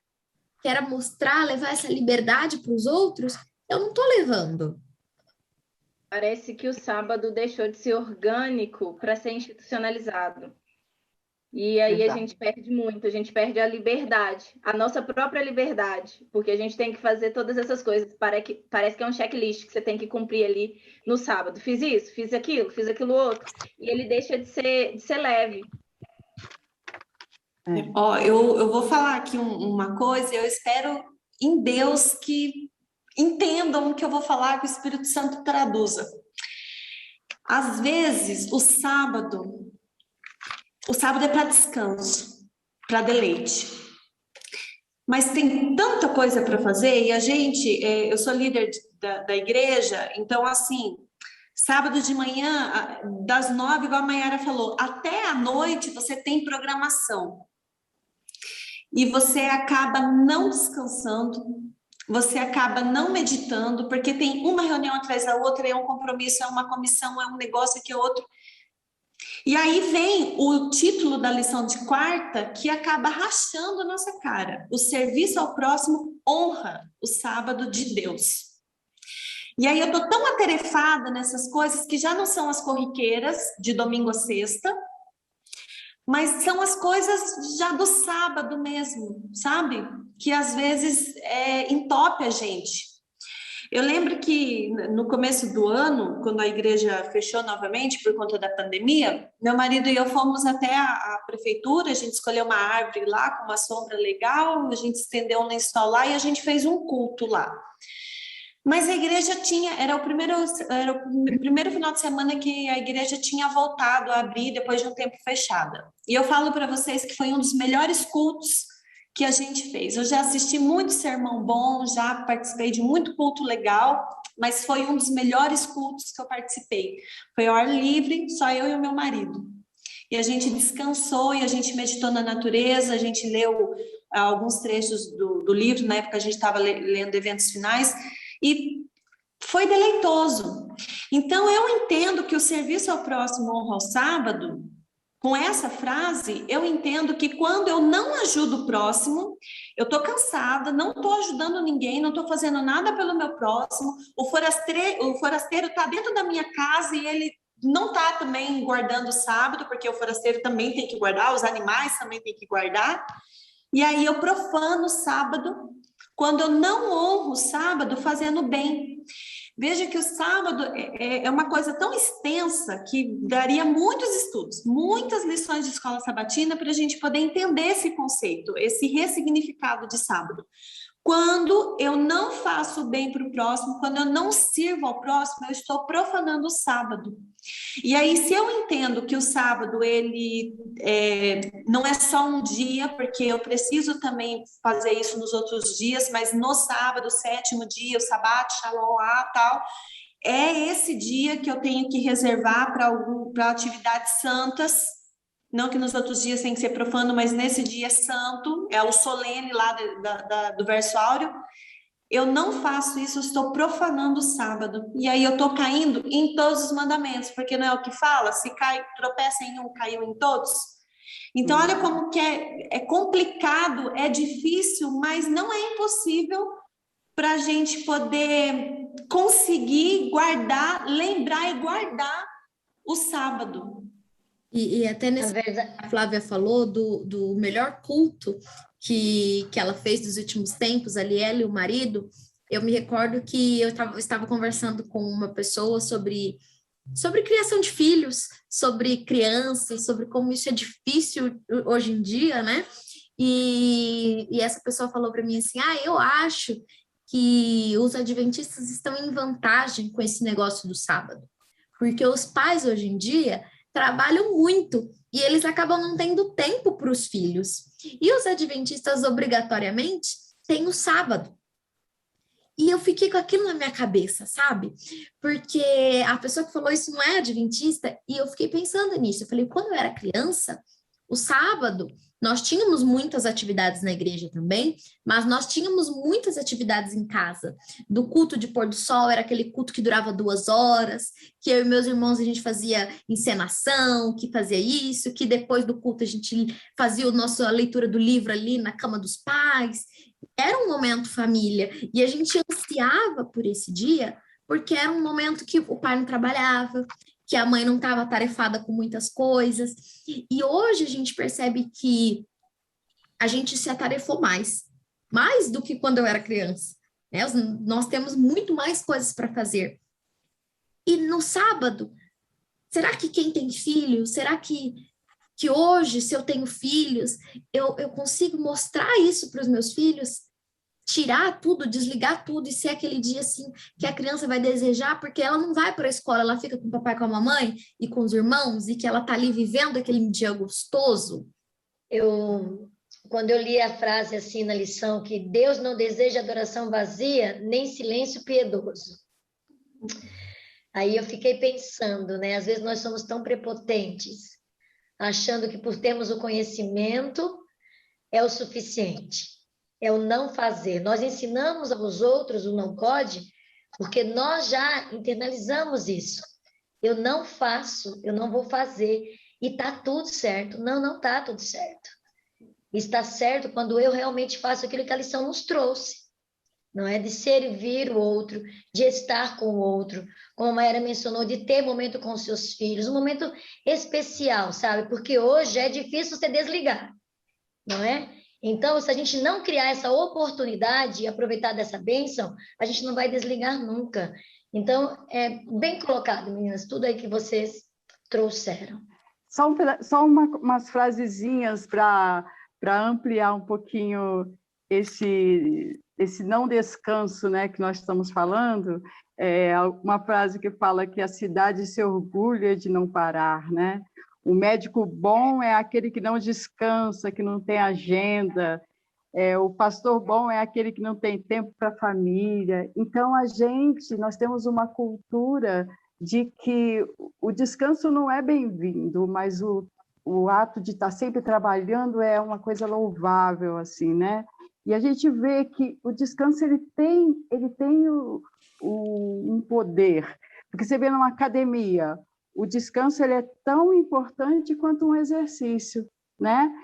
[SPEAKER 4] que era mostrar, levar essa liberdade para os outros, eu não estou levando.
[SPEAKER 2] Parece que o sábado deixou de ser orgânico para ser institucionalizado. E aí
[SPEAKER 6] Exato.
[SPEAKER 2] a gente perde muito, a gente perde a liberdade, a nossa própria liberdade, porque a gente tem que fazer todas essas coisas. Parece que é um checklist que você tem que cumprir ali no sábado. Fiz isso, fiz aquilo outro. E ele deixa de ser leve.
[SPEAKER 5] Ó, eu vou falar aqui uma coisa, eu espero em Deus que entendam o que eu vou falar, que o Espírito Santo traduza. Às vezes, o sábado é para descanso, para deleite. Mas tem tanta coisa para fazer, e a gente, eu sou líder da igreja, então, assim, sábado de manhã, das 9, igual a Mayara falou, até a noite você tem programação. E você acaba não descansando, você acaba não meditando, porque tem uma reunião atrás da outra, é um compromisso, é uma comissão, é um negócio que é outro. E aí vem o título da lição de quarta, que acaba rachando a nossa cara. O serviço ao próximo honra o sábado de Deus. E aí eu tô tão atarefada nessas coisas que já não são as corriqueiras de domingo a sexta, mas são as coisas já do sábado mesmo, sabe? Que às vezes entope a gente. Eu lembro que no começo do ano, quando a igreja fechou novamente por conta da pandemia, meu marido e eu fomos até a prefeitura, a gente escolheu uma árvore lá com uma sombra legal, a gente estendeu um lençol lá e a gente fez um culto lá. Mas a igreja era o primeiro final de semana que a igreja tinha voltado a abrir depois de um tempo fechada. E eu falo para vocês que foi um dos melhores cultos que a gente fez. Eu já assisti muito sermão bom, já participei de muito culto legal, mas foi um dos melhores cultos que eu participei. Foi ao ar livre, só eu e o meu marido. E a gente descansou e a gente meditou na natureza, a gente leu alguns trechos do livro, na época a gente estava lendo Eventos Finais, e foi deleitoso. Então, eu entendo que o serviço ao próximo honra ao sábado, com essa frase, eu entendo que quando eu não ajudo o próximo, eu estou cansada, não estou ajudando ninguém, não estou fazendo nada pelo meu próximo, o forasteiro está dentro da minha casa e ele não está também guardando o sábado, porque o forasteiro também tem que guardar, os animais também tem que guardar, e aí eu profano o sábado, quando eu não honro o sábado fazendo bem. Veja que o sábado é uma coisa tão extensa que daria muitos estudos, muitas lições de escola sabatina para a gente poder entender esse conceito, esse ressignificado de sábado. Quando eu não faço bem para o próximo, quando eu não sirvo ao próximo, eu estou profanando o sábado. E aí, se eu entendo que o sábado, ele não é só um dia, porque eu preciso também fazer isso nos outros dias, mas no sábado, o 7º dia, o sabat, shalom, tal, é esse dia que eu tenho que reservar para atividades santas, não que nos outros dias tem que ser profano, mas nesse dia santo, é o solene lá do verso áureo, eu não faço isso, eu estou profanando o sábado. E aí eu estou caindo em todos os mandamentos, porque não é o que fala? Se tropeça em um, caiu em todos. Então, olha como que é complicado, é difícil, mas não é impossível para a gente poder conseguir guardar, lembrar e guardar o sábado.
[SPEAKER 4] E até nesse que a Flávia falou do melhor culto que ela fez dos últimos tempos, ali ela e o marido, eu me recordo que eu estava conversando com uma pessoa sobre criação de filhos, sobre crianças, sobre como isso é difícil hoje em dia, né? E essa pessoa falou para mim assim, eu acho que os adventistas estão em vantagem com esse negócio do sábado, porque os pais hoje em dia trabalham muito e eles acabam não tendo tempo para os filhos. E os adventistas, obrigatoriamente, têm o sábado. E eu fiquei com aquilo na minha cabeça, sabe? Porque a pessoa que falou isso não é adventista, e eu fiquei pensando nisso. Eu falei, quando eu era criança, o sábado, nós tínhamos muitas atividades na igreja também, mas nós tínhamos muitas atividades em casa. Do culto de pôr do sol, era aquele culto que durava 2 horas, que eu e meus irmãos a gente fazia encenação, que fazia isso, que depois do culto a gente fazia a nossa leitura do livro ali na cama dos pais. Era um momento família, e a gente ansiava por esse dia, porque era um momento que o pai não trabalhava, que a mãe não estava atarefada com muitas coisas. E hoje a gente percebe que a gente se atarefou mais do que quando eu era criança, né? Nós temos muito mais coisas para fazer. E no sábado, será que quem tem filho, será que hoje, se eu tenho filhos, eu consigo mostrar isso para os meus filhos? Tirar tudo, desligar tudo e ser aquele dia assim que a criança vai desejar, porque ela não vai para a escola, ela fica com o papai, com a mamãe e com os irmãos, e que ela tá ali vivendo aquele dia gostoso.
[SPEAKER 3] Quando eu li a frase assim na lição, que Deus não deseja adoração vazia, nem silêncio piedoso. Aí eu fiquei pensando, né? Às vezes nós somos tão prepotentes, achando que por termos o conhecimento é o suficiente. É o não fazer. Nós ensinamos aos outros o não pode, porque nós já internalizamos isso. Eu não faço, eu não vou fazer, e tá tudo certo. Não, não tá tudo certo. Está certo quando eu realmente faço aquilo que a lição nos trouxe. Não é de servir o outro, de estar com o outro, como a Maíra mencionou, de ter momento com os seus filhos, um momento especial, sabe? Porque hoje é difícil você desligar, não é? Então, se a gente não criar essa oportunidade e aproveitar dessa bênção, a gente não vai desligar nunca. Então, é bem colocado, meninas, tudo aí que vocês trouxeram.
[SPEAKER 6] Só umas frasezinhas para ampliar um pouquinho esse não descanso, né, que nós estamos falando. Uma frase que fala que a cidade se orgulha de não parar, né? O médico bom é aquele que não descansa, que não tem agenda. O pastor bom é aquele que não tem tempo para a família. Então, nós temos uma cultura de que o descanso não é bem-vindo, mas o ato de estar sempre trabalhando é uma coisa louvável, assim, né? E a gente vê que o descanso ele tem um poder, porque você vê numa academia, o descanso ele é tão importante quanto um exercício, né?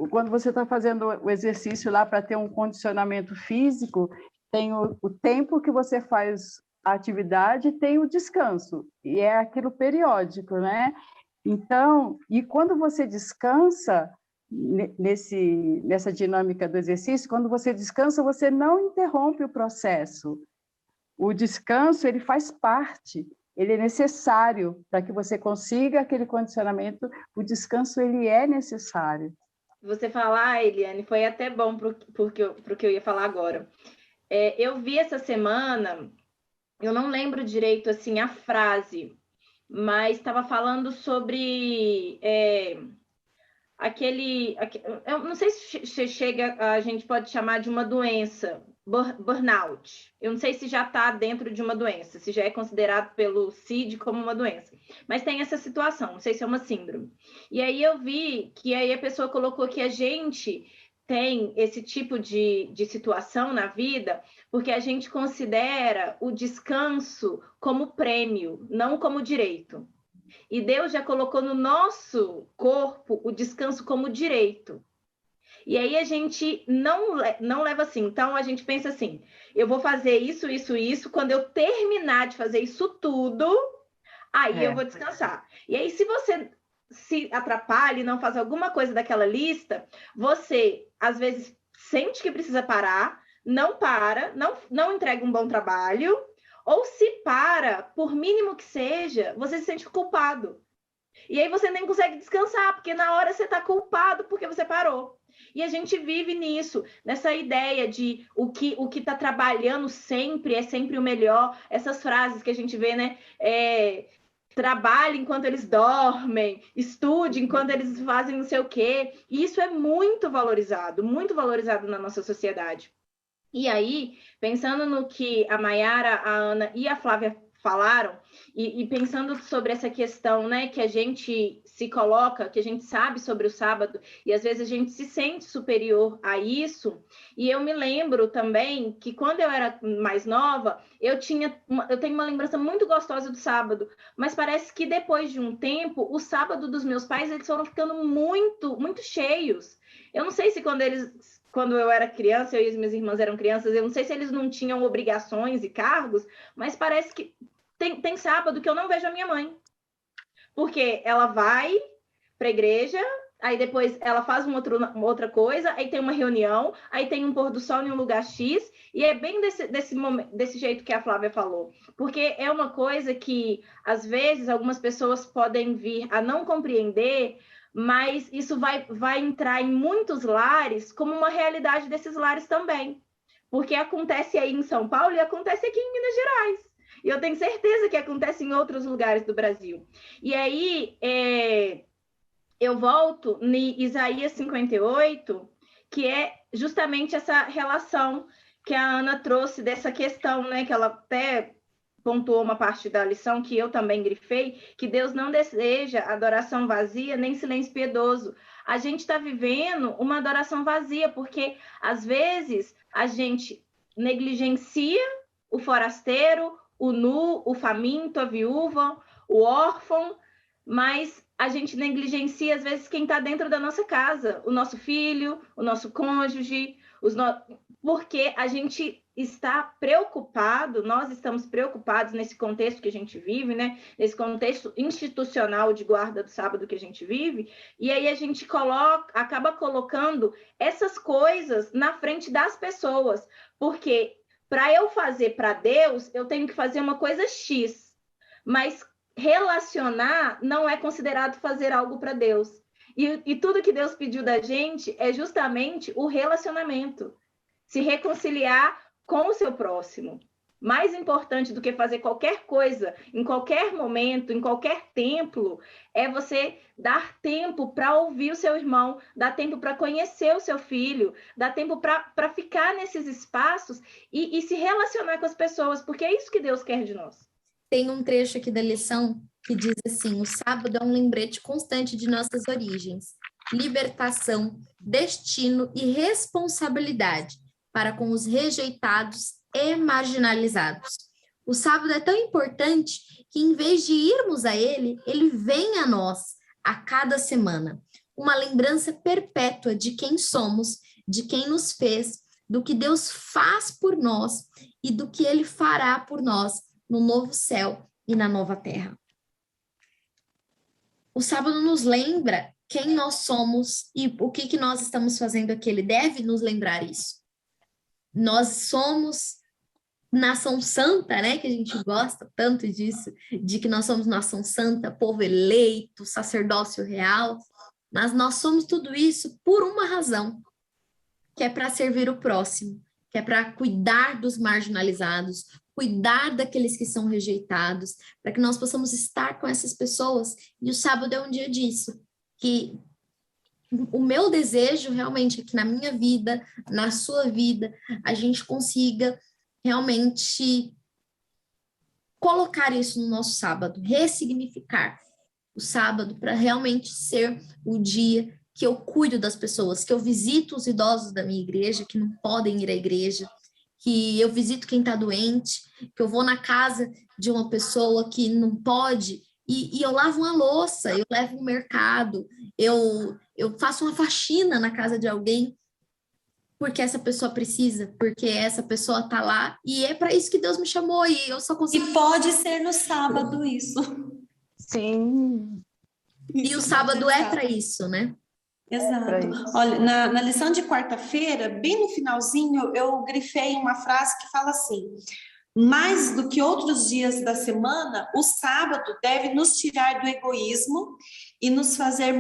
[SPEAKER 6] Quando você está fazendo o exercício lá para ter um condicionamento físico, tem o tempo que você faz a atividade, tem o descanso, e é aquilo periódico, né? Então, e quando você descansa, nessa dinâmica do exercício, quando você descansa, você não interrompe o processo. O descanso, ele faz parte, ele é necessário para que você consiga aquele condicionamento. O descanso, ele é necessário.
[SPEAKER 2] Você falar, Eliane, foi até bom para o que eu ia falar agora. Eu vi essa semana, eu não lembro direito assim, a frase, mas estava falando sobre eu não sei se a gente pode chamar de uma doença, burnout. Eu não sei se já está dentro de uma doença, se já é considerado pelo CID como uma doença. Mas tem essa situação, não sei se é uma síndrome. E aí eu vi que aí a pessoa colocou que a gente tem esse tipo de situação na vida porque a gente considera o descanso como prêmio, não como direito. E Deus já colocou no nosso corpo o descanso como direito. E aí a gente não leva assim. Então a gente pensa assim, eu vou fazer isso, isso, isso. Quando eu terminar de fazer isso tudo, aí eu vou descansar. E aí se você se atrapalha e não faz alguma coisa daquela lista, você às vezes sente que precisa parar, não para, não entrega um bom trabalho, ou se para, por mínimo que seja, você se sente culpado. E aí você nem consegue descansar, porque na hora você está culpado porque você parou. E a gente vive nisso, nessa ideia de o que está trabalhando sempre é sempre o melhor. Essas frases que a gente vê, né? Trabalhe enquanto eles dormem, estude enquanto eles fazem não sei o quê. E isso é muito valorizado na nossa sociedade. E aí, pensando no que a Maiara, a Ana e a Flávia falaram, e pensando sobre essa questão, né, que a gente se coloca, que a gente sabe sobre o sábado, e às vezes a gente se sente superior a isso, e eu me lembro também que quando eu era mais nova, eu tenho uma lembrança muito gostosa do sábado, mas parece que depois de um tempo, o sábado dos meus pais, eles foram ficando muito, muito cheios. Eu não sei se quando eu era criança, eu e as minhas irmãs eram crianças, eu não sei se eles não tinham obrigações e cargos, mas parece que tem sábado que eu não vejo a minha mãe. Porque ela vai para a igreja, aí depois ela faz uma outra coisa, aí tem uma reunião, aí tem um pôr do sol em um lugar X, e é bem desse jeito que a Flávia falou. Porque é uma coisa que, às vezes, algumas pessoas podem vir a não compreender, mas isso vai entrar em muitos lares como uma realidade desses lares também. Porque acontece aí em São Paulo e acontece aqui em Minas Gerais. E eu tenho certeza que acontece em outros lugares do Brasil. E aí, eu volto em Isaías 58, que é justamente essa relação que a Ana trouxe dessa questão, né? Que ela até pontuou uma parte da lição que eu também grifei, que Deus não deseja adoração vazia nem silêncio piedoso. A gente está vivendo uma adoração vazia, porque às vezes a gente negligencia o forasteiro, o nu, o faminto, a viúva, o órfão, mas a gente negligencia, às vezes, quem está dentro da nossa casa, o nosso filho, o nosso cônjuge, porque a gente está preocupado, nós estamos preocupados nesse contexto que a gente vive, né? Nesse contexto institucional de guarda do sábado que a gente vive, e aí a gente acaba colocando essas coisas na frente das pessoas, porque para eu fazer para Deus, eu tenho que fazer uma coisa X, mas relacionar não é considerado fazer algo para Deus. E tudo que Deus pediu da gente é justamente o relacionamento, se reconciliar com o seu próximo. Mais importante do que fazer qualquer coisa, em qualquer momento, em qualquer templo, é você dar tempo para ouvir o seu irmão, dar tempo para conhecer o seu filho, dar tempo para ficar nesses espaços e se relacionar com as pessoas, porque é isso que Deus quer de nós.
[SPEAKER 4] Tem um trecho aqui da lição que diz assim: o sábado é um lembrete constante de nossas origens, libertação, destino e responsabilidade para com os rejeitados e marginalizados. O sábado é tão importante que, em vez de irmos a ele, ele vem a nós a cada semana. Uma lembrança perpétua de quem somos, de quem nos fez, do que Deus faz por nós e do que ele fará por nós no novo céu e na nova terra. O sábado nos lembra quem nós somos e o que nós estamos fazendo aqui. Ele deve nos lembrar isso. Nós somos nação santa, né? Que a gente gosta tanto disso, de que nós somos nação santa, povo eleito, sacerdócio real. Mas nós somos tudo isso por uma razão, que é para servir o próximo, que é para cuidar dos marginalizados, cuidar daqueles que são rejeitados, para que nós possamos estar com essas pessoas. E o sábado é um dia disso, que o meu desejo realmente é que na minha vida, na sua vida, a gente consiga realmente colocar isso no nosso sábado, ressignificar o sábado para realmente ser o dia que eu cuido das pessoas, que eu visito os idosos da minha igreja, que não podem ir à igreja, que eu visito quem está doente, que eu vou na casa de uma pessoa que não pode, e eu lavo uma louça, eu levo um mercado, eu faço uma faxina na casa de alguém, porque essa pessoa precisa, porque essa pessoa está lá, e é para isso que Deus me chamou, e eu só consigo...
[SPEAKER 5] E pode ser no sábado isso.
[SPEAKER 6] Sim.
[SPEAKER 4] E o sábado é para isso, né?
[SPEAKER 5] Exato. Olha, na lição de quarta-feira, bem no finalzinho, eu grifei uma frase que fala assim: mais do que outros dias da semana, o sábado deve nos tirar do egoísmo e nos fazer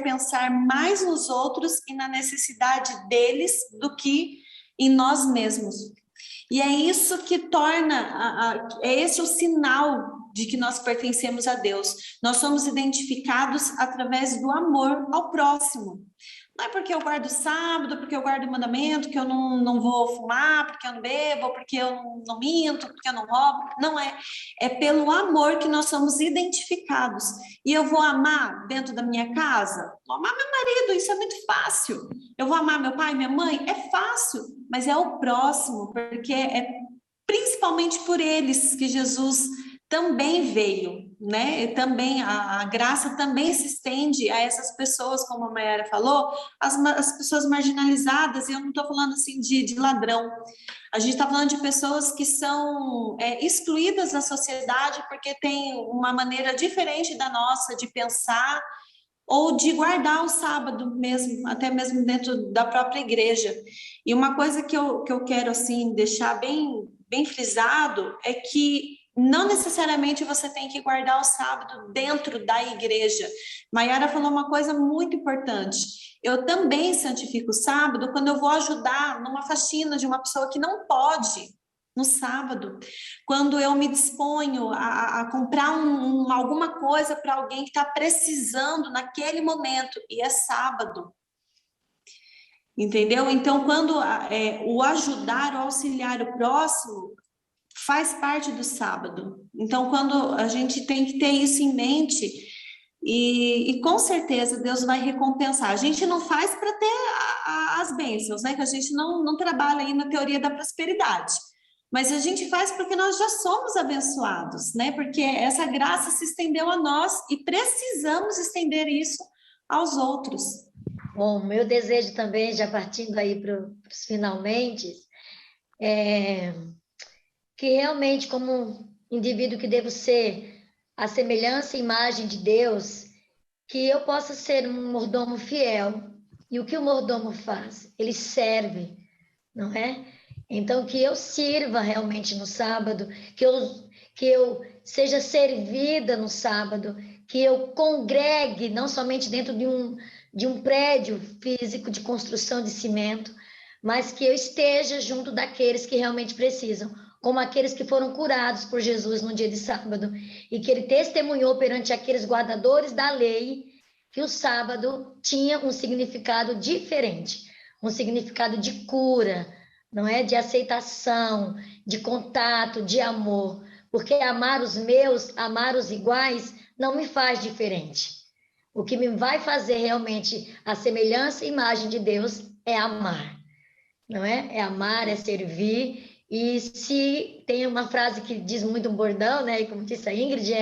[SPEAKER 5] pensar mais nos outros e na necessidade deles do que em nós mesmos. E é isso que torna, é esse o sinal de que nós pertencemos a Deus. Nós somos identificados através do amor ao próximo. Não é porque eu guardo o sábado, porque eu guardo o mandamento, que eu não vou fumar, porque eu não bebo, porque eu não minto, porque eu não roubo. Não é. É pelo amor que nós somos identificados. E eu vou amar dentro da minha casa? Vou amar meu marido, isso é muito fácil. Eu vou amar meu pai, minha mãe? É fácil, mas é o próximo, porque é principalmente por eles que Jesus também veio, né? E também a graça também se estende a essas pessoas, como a Mayara falou, as pessoas marginalizadas, e eu não estou falando assim de ladrão, a gente está falando de pessoas que são excluídas da sociedade porque têm uma maneira diferente da nossa de pensar ou de guardar o sábado mesmo, até mesmo dentro da própria igreja. E uma coisa que eu quero assim deixar bem frisado é que não necessariamente você tem que guardar o sábado dentro da igreja. Mayara falou uma coisa muito importante. Eu também santifico o sábado quando eu vou ajudar numa faxina de uma pessoa que não pode no sábado. Quando eu me disponho a comprar alguma coisa para alguém que está precisando naquele momento, e é sábado. Entendeu? Então, quando o ajudar, o auxiliar o próximo, faz parte do sábado. Então, quando a gente tem que ter isso em mente, e com certeza Deus vai recompensar. A gente não faz para ter as bênçãos, né? Que a gente não trabalha aí na teoria da prosperidade. Mas a gente faz porque nós já somos abençoados, né? Porque essa graça se estendeu a nós e precisamos estender isso aos outros.
[SPEAKER 3] Bom, meu desejo também, já partindo aí para os finalmente, é que realmente, como indivíduo que devo ser, a semelhança e imagem de Deus, que eu possa ser um mordomo fiel. E o que o mordomo faz? Ele serve, não é? Então, que eu sirva realmente no sábado, que eu seja servida no sábado, que eu congregue, não somente dentro de um prédio físico de construção de cimento, mas que eu esteja junto daqueles que realmente precisam, como aqueles que foram curados por Jesus no dia de sábado, e que ele testemunhou perante aqueles guardadores da lei que o sábado tinha um significado diferente, um significado de cura, não é? De aceitação, de contato, de amor, porque amar os meus, amar os iguais, não me faz diferente. O que me vai fazer realmente a semelhança e imagem de Deus é amar, não é? É amar, é servir. E se tem uma frase que diz muito um bordão, né? E como disse a Ingrid,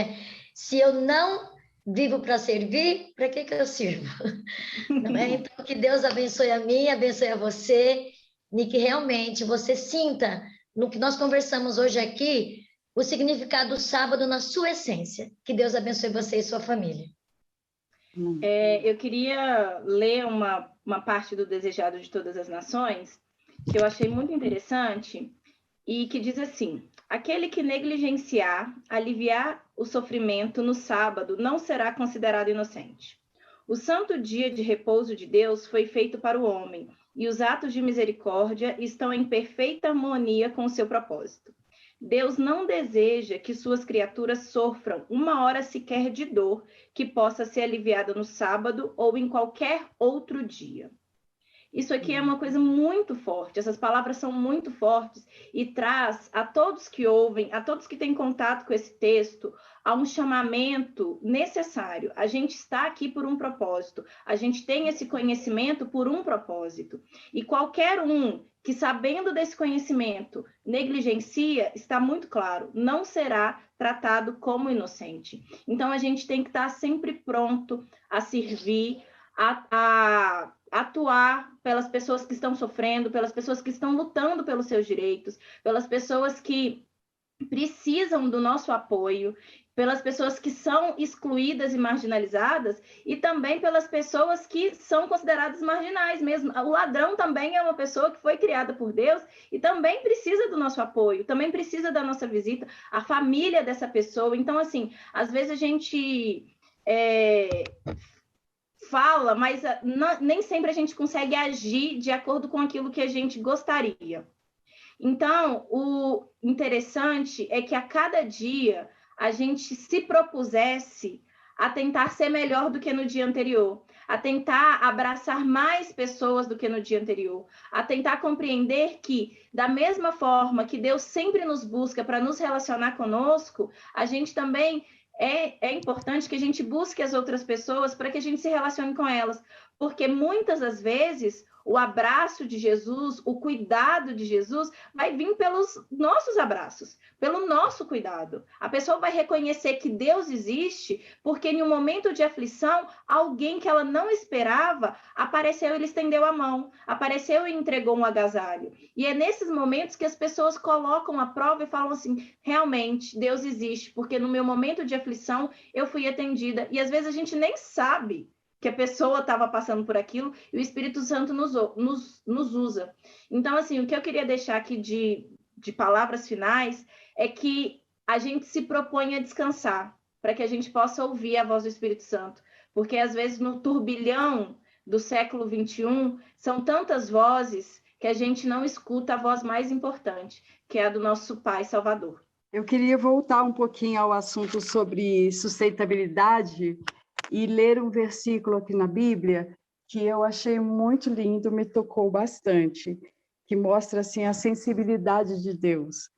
[SPEAKER 3] se eu não vivo para servir, para que eu sirvo? Não é? Então, que Deus abençoe a mim, abençoe a você, e que realmente você sinta, no que nós conversamos hoje aqui, o significado do sábado na sua essência. Que Deus abençoe você e sua família.
[SPEAKER 2] Eu queria ler uma parte do Desejado de Todas as Nações, que eu achei muito interessante, e que diz assim: aquele que negligenciar, aliviar o sofrimento no sábado não será considerado inocente. O santo dia de repouso de Deus foi feito para o homem, e os atos de misericórdia estão em perfeita harmonia com o seu propósito. Deus não deseja que suas criaturas sofram uma hora sequer de dor que possa ser aliviada no sábado ou em qualquer outro dia. Isso aqui é uma coisa muito forte, essas palavras são muito fortes e traz a todos que ouvem, a todos que têm contato com esse texto, a um chamamento necessário. A gente está aqui por um propósito, a gente tem esse conhecimento por um propósito. E qualquer um que, sabendo desse conhecimento, negligencia, está muito claro, não será tratado como inocente. Então, a gente tem que estar sempre pronto a servir, a atuar pelas pessoas que estão sofrendo, pelas pessoas que estão lutando pelos seus direitos, pelas pessoas que precisam do nosso apoio, pelas pessoas que são excluídas e marginalizadas, e também pelas pessoas que são consideradas marginais mesmo. O ladrão também é uma pessoa que foi criada por Deus e também precisa do nosso apoio, também precisa da nossa visita, a família dessa pessoa. Então, assim, às vezes a gente fala, mas nem sempre a gente consegue agir de acordo com aquilo que a gente gostaria. Então, o interessante é que a cada dia a gente se propusesse a tentar ser melhor do que no dia anterior, a tentar abraçar mais pessoas do que no dia anterior, a tentar compreender que, da mesma forma que Deus sempre nos busca para nos relacionar conosco, a gente também é importante que a gente busque as outras pessoas para que a gente se relacione com elas, porque muitas das vezes o abraço de Jesus, o cuidado de Jesus vai vir pelos nossos abraços, pelo nosso cuidado. A pessoa vai reconhecer que Deus existe porque em um momento de aflição, alguém que ela não esperava apareceu e ele estendeu a mão, apareceu e entregou um agasalho. E é nesses momentos que as pessoas colocam a prova e falam assim, realmente, Deus existe, porque no meu momento de aflição eu fui atendida. E às vezes a gente nem sabe que a pessoa estava passando por aquilo, e o Espírito Santo nos usa. Então, assim, o que eu queria deixar aqui de palavras finais é que a gente se propõe a descansar, para que a gente possa ouvir a voz do Espírito Santo. Porque, às vezes, no turbilhão do século XXI, são tantas vozes que a gente não escuta a voz mais importante, que é a do nosso Pai Salvador.
[SPEAKER 6] Eu queria voltar um pouquinho ao assunto sobre sustentabilidade e ler um versículo aqui na Bíblia que eu achei muito lindo, me tocou bastante, que mostra assim a sensibilidade de Deus.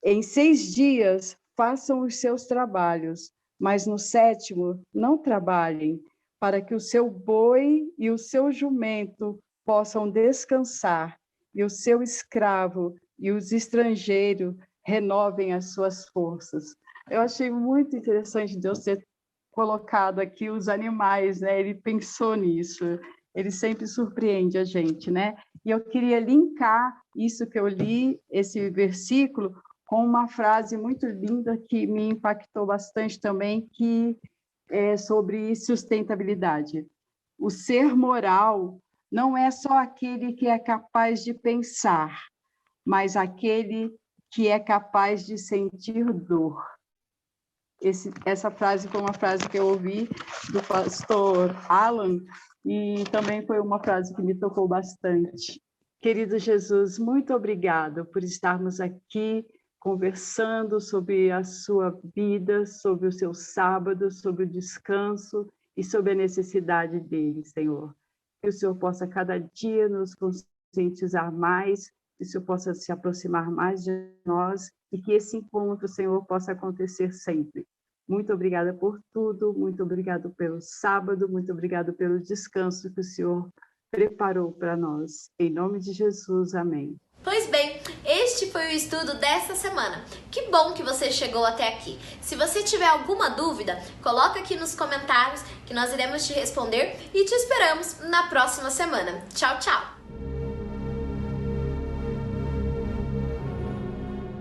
[SPEAKER 6] Em 6 dias façam os seus trabalhos, mas no 7º não trabalhem, para que o seu boi e o seu jumento possam descansar, e o seu escravo e os estrangeiros renovem as suas forças. Eu achei muito interessante Deus ter colocado aqui os animais, né? Ele pensou nisso, ele sempre surpreende a gente, né? E eu queria linkar isso que eu li, esse versículo, com uma frase muito linda que me impactou bastante também, que é sobre sustentabilidade. O ser moral não é só aquele que é capaz de pensar, mas aquele que é capaz de sentir dor. Essa frase foi uma frase que eu ouvi do pastor Alan e também foi uma frase que me tocou bastante. Querido Jesus, muito obrigado por estarmos aqui conversando sobre a sua vida, sobre o seu sábado, sobre o descanso e sobre a necessidade dele, Senhor. Que o Senhor possa cada dia nos conscientizar mais, que o Senhor possa se aproximar mais de nós e que esse encontro, Senhor, possa acontecer sempre. Muito obrigada por tudo, muito obrigado pelo sábado, muito obrigado pelo descanso que o Senhor preparou para nós. Em nome de Jesus, amém.
[SPEAKER 1] Pois bem, este foi o estudo desta semana. Que bom que você chegou até aqui. Se você tiver alguma dúvida, coloca aqui nos comentários que nós iremos te responder e te esperamos na próxima semana. Tchau, tchau!